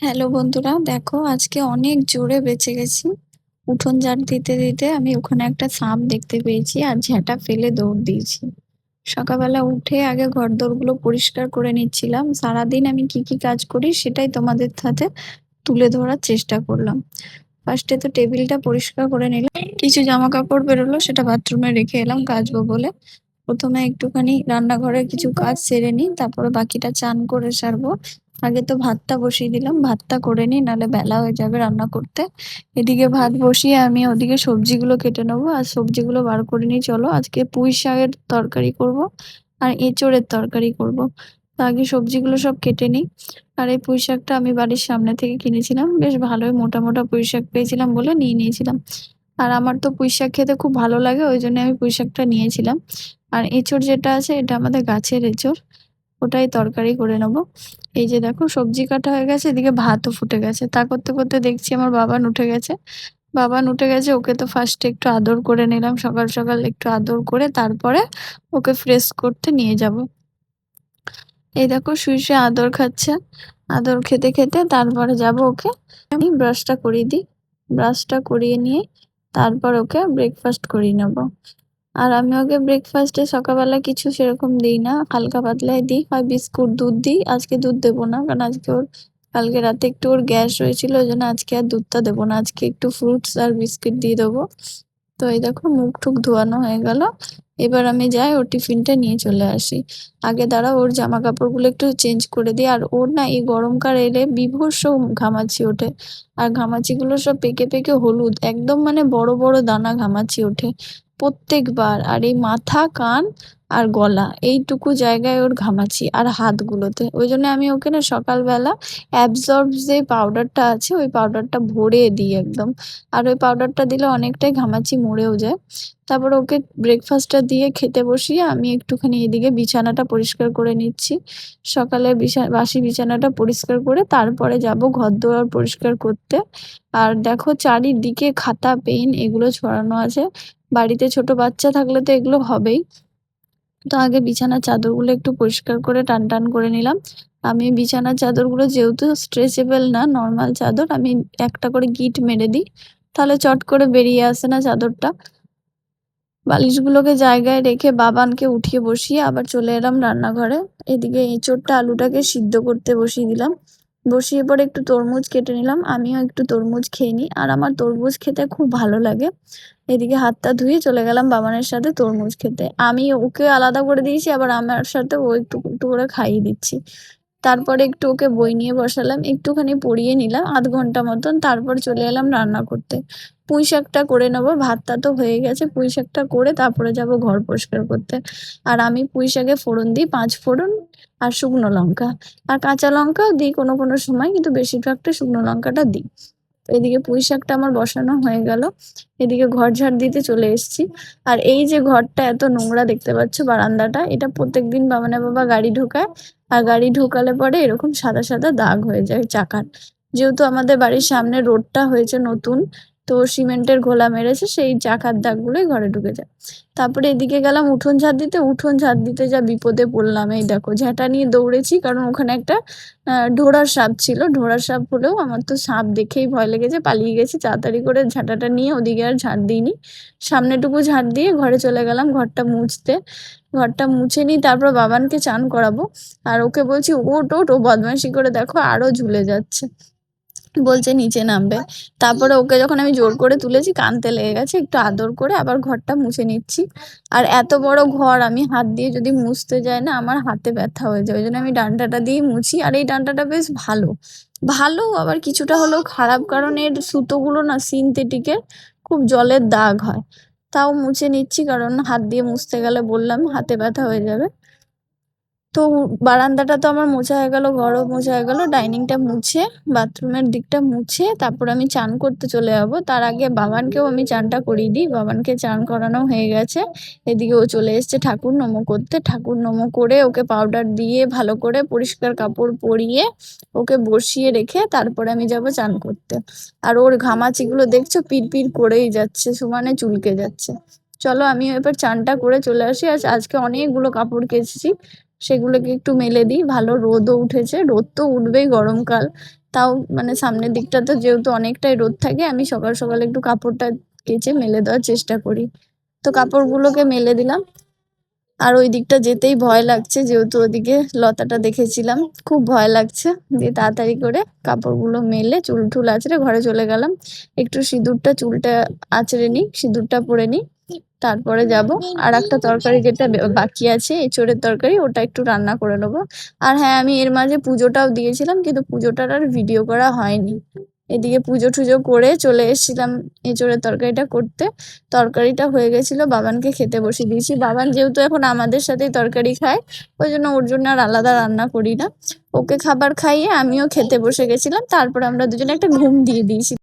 Hello বন্ধুরা, দেখো আজকে অনেক জোরে বেঁচে গেছি। উঠোন ঝাড় দিতে দিতে আমি ওখানে একটা সাপ দেখতে পেয়েছি আর ঝেঁটা ফেলে দৌড় দিয়েছি। সকালবেলা উঠে আগে ঘরদোরগুলো পরিষ্কার করে নিচ্ছিলাম। সারাদিন আমি কি কি কাজ করি সেটাই তোমাদের সাথে তুলে ধরার চেষ্টা করলাম। ফার্স্টে তো টেবিলটা পরিষ্কার করে নিলাম, কিছু জামা কাপড় বেরোলো সেটা বাথরুমে রেখে এলাম কাচবো বলে। প্রথমে একটুখানি রান্নাঘরের কিছু কাজ সেরে নিই, তারপরে বাকিটা চান করে সারবো। আগে তো ভাতটা বসিয়ে দিলাম, ভাতটা করে নিই নাহলে বেলা হয়ে যাবে রান্না করতে। এদিকে ভাত বসিয়ে আমি ওদিকে সবজিগুলো কেটে নেবো, আর সবজিগুলো বার করে নিই। চলো আজকে পুঁই শাকের তরকারি করব আর এঁচোড়ের তরকারি করব। তো আগে সবজিগুলো সব কেটে নিই। আর এই পুঁই শাকটা আমি বাড়ির সামনে থেকে কিনেছিলাম, বেশ ভালোই মোটা মোটা পুঁই শাক পেয়েছিলাম বলে নিয়ে নিয়েছিলাম। আর আমার তো পুঁই শাক খেতে খুব ভালো লাগে, ওই জন্য আমি পুঁই শাকটা নিয়েছিলাম। আর এঁচোড় যেটা আছে এটা আমাদের গাছের এঁচোড়, ওটাই তরকারি করে নেবো। এই যে দেখো সবজি কাটা হয়ে গেছে, এদিকে ভাতও ফুটে গেছে। তা করতে করতে দেখছি আমার বাবান উঠে গেছে। ওকে তো ফার্স্টে একটু আদর করে নিলাম, সকাল সকাল একটু আদর করে তারপরে ওকে ফ্রেশ করতে নিয়ে যাব। এই দেখো শুয়ে শুয়ে আদর খাচ্ছে। আদর খেতে খেতে তারপরে যাব ওকে আমি ব্রাশটা করিয়ে দিই। ব্রাশটা করিয়ে নিয়ে তারপর ওকে ব্রেকফাস্ট করিয়ে নেব। আর আমি ওকে ব্রেকফাস্টে সকালবেলা কিছু সেরকম দিই না, হালকা পাতলাই দিই, হয় বিস্কুট দুধ দিই। আজকে দুধ দেবো না, কারণ আজকে ওর কালকে রাতে একটু ওর গ্যাস হয়েছিল, ওই জন্য আজকে আর দুধটা দেবো না। আজকে একটু ফ্রুটস আর বিস্কিট দিয়ে দেবো। তো এই দেখো মুখ টুক ধোয়ানো হয়ে গেল। এবার আমি যাই ওর টিফিনটা নিয়ে চলে আসি। আগে দাঁড়া ওর জামা কাপড়গুলো একটু চেঞ্জ করে দিই। আর ওর না এই গরমকাল এলে বীভৎস ঘামাচি ওঠে। আর ঘামাচিগুলো সব পেকে পেকে হলুদ, একদম মানে বড় বড় দানা ঘামাচি ওঠে প্রত্যেকবার। আর এই মাথা, কান আর গলা এইটুকু জায়গায় ওর ঘামাচি, আর হাতগুলোতে। ওই জন্য আমি ওকে না সকালবেলা অ্যাবজর্ব যে পাউডারটা আছে ওই পাউডারটা ভরে দিই একদম। আর ওই পাউডারটা দিলে অনেকটাই ঘামাচি মরেও যায়। তারপর ওকে ব্রেকফাস্টটা দিয়ে খেতে বসিয়ে আমি একটুখানি এদিকে বিছানাটা পরিষ্কার করে নিচ্ছি। সকালে বাসি বিছানাটা পরিষ্কার করে তারপরে যাব ঘরদোর পরিষ্কার করতে। আর দেখো চারিদিকে খাতা পেন এগুলো ছড়ানো আছে। বাড়িতে ছোট বাচ্চা থাকলে তো এগুলো হবেই। তো আগে বিছানার চাদরগুলো একটু পরিষ্কার করে টান টান করে নিলাম। আমি বিছানার চাদরগুলো যেহেতু স্ট্রেচেবল না, নর্মাল চাদর, আমি একটা করে গিঁট মেরে দিই, তাহলে চট করে বেরিয়ে আসে না চাদরটা। বালিশগুলোকে জায়গায় রেখে বাবানকে উঠিয়ে বসিয়ে আবার চলে এলাম রান্নাঘরে। এদিকে এঁচোড়টা আলুটাকে সিদ্ধ করতে বসিয়ে দিলাম। বসিয়ে পরে একটু তরমুজ কেটে নিলাম, আমিও একটু তরমুজ খেয়ে নিই, আর আমার তরমুজ খেতে খুব ভালো লাগে। এদিকে হাতটা ধুয়ে চলে গেলাম বাবানের সাথে তরমুজ খেতে। আমি ওকে আলাদা করে দিয়েছি, আবার আমার সাথে ও একটু একটু করে খাইয়ে দিচ্ছি। তারপরে একটু ওকে বই নিয়ে বসালাম, একটুখানি পড়িয়ে নিলাম 0.5 ঘন্টা মতন, তারপর চলে এলাম রান্না করতে। পুঁই শাকটা করে নেবো, ভাতটা তো হয়ে গেছে, পুঁই শাকটা করে তারপরে যাব ঘর পরিষ্কার করতে। আর আমি পুঁই শাকে ফোড়ন দিই, 5 ফোড়ন আর শুকনো লঙ্কা, আর কাঁচা লঙ্কাও দিই কোনো কোনো সময়, কিন্তু বেশিরভাগটা শুকনো লঙ্কাটা দিই। এদিকে পুঁই শাকটা আমার বসানো হয়ে গেল। এদিকে ঘর ঝাড় দিতে চলে এসেছি। আর এই যে ঘরটা এত নোংরা দেখতে পাচ্ছ, বারান্দাটা, এটা প্রত্যেকদিন বাবানের বাবা গাড়ি ঢোকায়। আর গাড়ি ঢোকালে পরে এরকম সাদা সাদা দাগ হয়ে যায় চাকার। যেহেতু আমাদের বাড়ির সামনে রোডটা হয়েছে নতুন, তো সিমেন্টের ঘোলা মেরেছে, সেই চাকার দাগগুলোই ঘরে ঢুকে যায়। তারপরে এদিকে গেলাম উঠোন ঝাড় দিতে। উঠোন ঝাড় দিতে যা বিপদে পড়লাম, এই দেখো ঝাঁটা নিয়ে দৌড়েছি, কারণ ওখানে একটা ঢোড়ার সাপ ছিল। ঢোড়ার সাপ হলেও আমার তো সাপ দেখেই ভয় লেগেছে, পালিয়ে গেছি তাড়াতাড়ি করে। ঝাঁটাটা নিয়ে ওদিকে আর ঝাড় দিইনি, সামনেটুকু ঝাড় দিয়ে ঘরে চলে গেলাম ঘরটা মুছতে। ঘরটা মুছে নিই, তারপর বাবানকে চান করাবো। আর ওকে বলছি ওট ওট, ও বদমাইশি করে দেখো আরো ঝুলে যাচ্ছে, বলছে নিচে নামবে। তারপরে ওকে যখন আমি জোর করে তুলেছি কানতে লেগে গেছে, একটু আদর করে আবার ঘরটা মুছে নিচ্ছি। আর এত বড় ঘর আমি হাত দিয়ে যদি মুছতে যাই না, আমার হাতে ব্যথা হয়ে যায়, ওই জন্য আমি ডান্ডাটা দিয়ে মুছি। আর এই ডান্ডাটা বেশ ভালো, ভালো আবার কিছুটা হলেও খারাপ, কারণ এর সুতোগুলো না সিনথেটিকের, খুব জলের দাগ হয়। তাও মুছে নিচ্ছি, কারণ হাত দিয়ে মুছতে গেলে বললাম হাতে ব্যথা হয়ে যাবে। তো বারান্দাটা তো আমার মোছা হয়ে গেল, ঘরও মোছা হয়ে গেল, ডাইনিংটা মুছে, বাথরুমের দিকটা মুছে তারপর আমি চান করতে চলে যাবো। তার আগে বাবানকেও আমি চানটা করিয়ে দিই। বাবানকে চান করানো হয়ে গেছে। এদিকে ও চলে এসেছে ঠাকুর নমো করতে। ঠাকুর নমো করে ওকে পাউডার দিয়ে ভালো করে পরিষ্কার কাপড় পরিয়ে ওকে বসিয়ে রেখে তারপরে আমি যাব চান করতে। আর ওর ঘামাচিগুলো দেখছো পিড় করেই যাচ্ছে, সমানে চুলকে যাচ্ছে। চলো আমি এবার চানটা করে চলে আসি। আর আজকে অনেকগুলো কাপড় কেচেছি, সেগুলোকে একটু মেলে দিই। ভালো রোদও উঠেছে, রোদ তো উঠবেই গরমকাল, তাও মানে সামনের দিকটা তো যেহেতু অনেকটাই রোদ থাকে, আমি সকাল সকাল একটু কাপড়টা কেচে মেলে দেওয়ার চেষ্টা করি। তো কাপড়গুলোকে মেলে দিলাম। আর ওই দিকটা যেতেই ভয় লাগছে, যেহেতু ওদিকে লতাটা দেখেছিলাম, খুব ভয় লাগছে। দিয়ে তাড়াতাড়ি করে কাপড়গুলো মেলে চুল টুল আঁচড়ে ঘরে চলে গেলাম। একটু সিঁদুরটা চুলটা আঁচড়ে নিই, সিঁদুরটা পরে নিই, তারপরে যাব। আর একটা তরকারি যেটা বাকি আছে, এঁচোড়ের তরকারি, ওটা একটু রান্না করে নেবো। আর হ্যাঁ, আমি এর মাঝে পুজোটাও দিয়েছিলাম, কিন্তু পুজোটার আর ভিডিও করা হয়নি। এদিকে পুজো টুজো করে চলে এসেছিলাম এঁচোড়ের তরকারিটা করতে। তরকারিটা হয়ে গেছিল, বাবানকে খেতে বসিয়ে দিয়েছি। বাবান যেহেতু এখন আমাদের সাথেই তরকারি খায়, ওই জন্য ওর জন্য আর আলাদা রান্না করি না। ওকে খাবার খাইয়ে আমিও খেতে বসে গেছিলাম, তারপর আমরা দুজনে একটা ঘুম দিয়ে দিয়েছি।